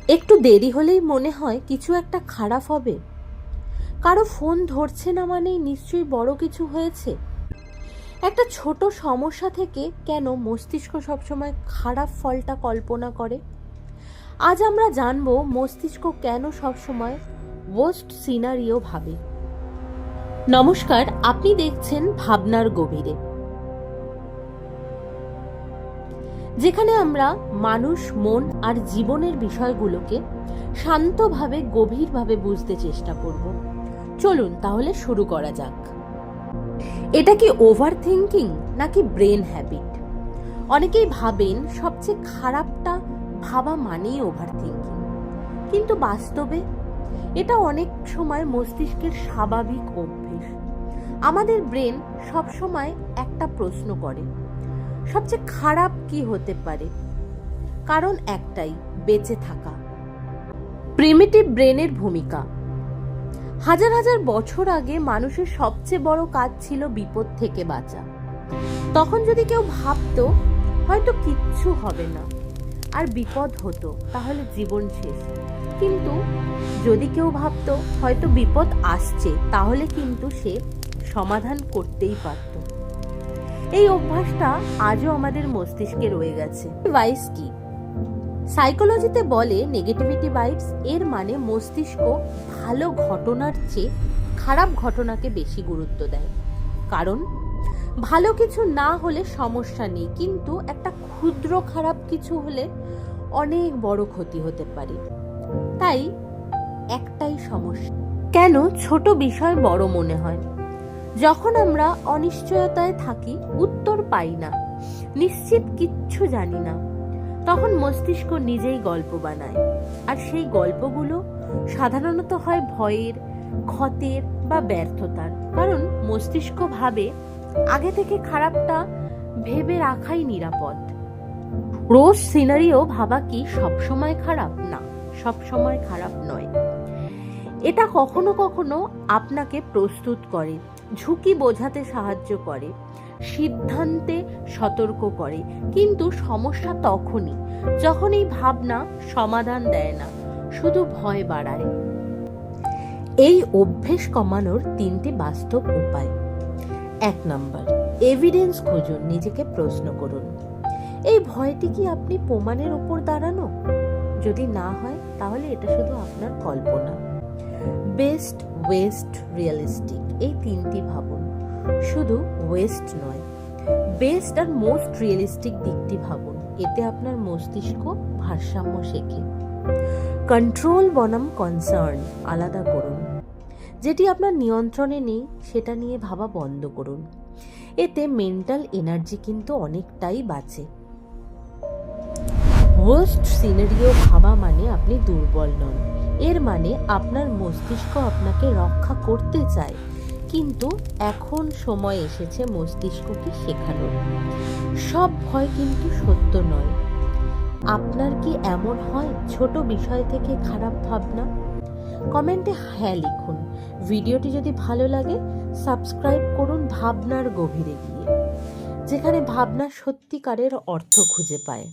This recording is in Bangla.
একটু দেরি হলেই মনে হয় কিছু একটা খারাপ হবে। কারো ফোন ধরছে না মানেই নিশ্চয়ই বড় কিছু হয়েছে। একটা ছোট সমস্যা থেকে কেন মস্তিষ্ক সবসময় খারাপ ফলটা কল্পনা করে? আজ আমরা জানবো মস্তিষ্ক কেন সবসময় ওয়ার্স্ট সিনারিও ভাবে। নমস্কার, আপনি দেখছেন ভাবনার গভীরে, যেখানে আমরা মানুষ, মন আর জীবনের বিষয়গুলোকে শান্তভাবে গভীরভাবে বুঝতে চেষ্টা করব। চলুন তাহলে শুরু করা যাক। এটা কি ওভার থিঙ্কিং নাকি ব্রেন হ্যাবিট? অনেকেই ভাবেন সবচেয়ে খারাপটা ভাবা মানেই ওভার থিঙ্কিং, কিন্তু বাস্তবে এটা অনেক সময় মস্তিষ্কের স্বাভাবিক অভ্যেস। আমাদের ব্রেন সবসময় একটা প্রশ্ন করে, সবচেয়ে খারাপ কি হতে পারে? কারণ একটাই, বেঁচে থাকা। প্রিমিটিভ ব্রেনের ভূমিকা। হাজার হাজার বছর আগে মানুষের সবচেয়ে বড় কাজ ছিল বিপদ থেকে বাঁচা। তখন যদি কেউ ভাবতো হয়তো কিচ্ছু হবে না আর বিপদ হতো, তাহলে জীবন শেষ। কিন্তু যদি কেউ ভাবতো হয়তো বিপদ আসছে, তাহলে কিন্তু সে সমাধান করতেই পারত। এই অভ্যাসটা আজও আমাদের মস্তিষ্কে রয়ে গেছে। ভাইস কি? সাইকোলজিতে বলে নেগেটিভিটি ভাইবস। এর মানে মস্তিষ্ক ভালো ঘটনার চেয়ে খারাপ ঘটনাকে বেশি গুরুত্ব দেয়। কারণ ভালো কিছু না হলে সমস্যা নেই, কিন্তু একটা ক্ষুদ্র খারাপ কিছু হলে অনেক বড় ক্ষতি হতে পারে। তাই একটাই সমস্যা, কেন ছোট বিষয় বড় মনে হয়? যখন আমরা অনিশ্চয়তায় থাকি, উত্তর পাই না, নিশ্চিত কিচ্ছু জানি না, তখন মস্তিষ্ক নিজেই গল্প বানায়। আর সেই গল্পগুলো সাধারণত হয় ভয়ের, ক্ষতের বা ব্যর্থতার। কারণ মস্তিষ্ক ভাবে আগে থেকে খারাপটা ভেবে রাখাই নিরাপদ। রোজ সিনারিও ভাবা কি সবসময় খারাপ? না, সবসময় খারাপ নয়। এটা কখনো কখনো আপনাকে প্রস্তুত করে, ঝুঁকি বোঝাতে সাহায্য করে, সিদ্ধান্তে সতর্ক করে। কিন্তু সমস্যা তখনই যখন এই ভাবনা সমাধান দেয় না, শুধু ভয় বাড়ায়। এই অভ্যেস কমানোর 3টি বাস্তব উপায়। 1 নাম্বার, এভিডেন্স খুঁজুন। নিজেকে প্রশ্ন করুন, এই ভয়টি কি আপনি প্রমাণের উপর দাঁড়ানো? যদি না হয়, তাহলে এটা শুধু আপনার কল্পনা। বেস্ট, ওয়েস্ট, রিয়েলিস্টিক, এই 3টি ভাবুন। শুধু ওয়েস্ট নয়, বেস্ট আর মোস্ট রিয়েলিস্টিক দিকটি ভাবুন। এতে আপনার মস্তিষ্ক ভারসাম্য শেখে। কন্ট্রোল বনাম কনসার্ন আলাদা করুন। যেটি আপনার নিয়ন্ত্রণে নেই সেটা নিয়ে ভাবা বন্ধ করুন। এতে মেন্টাল এনার্জি কিন্তু অনেকটাই বাঁচে। ওয়ার্স্ট সিনারিও ভাবা মানে আপনি দুর্বল নন। এর মানে আপনার মস্তিষ্ক আপনাকে রক্ষা করতে চায়, কিন্তু এখন সময় এসেছে মস্তিষ্ককে শেখানোর। সব ভয় কিন্তু সত্য নয়। আপনার কি এমন হয় ছোট বিষয় থেকে খারাপ ভাবনা? কমেন্টে হ্যাঁ লিখুন। ভিডিওটি যদি ভালো লাগে সাবস্ক্রাইব করুন ভাবনার গভীরে গিয়ে, যেখানে ভাবনা সত্যিকারের অর্থ খুঁজে পায়।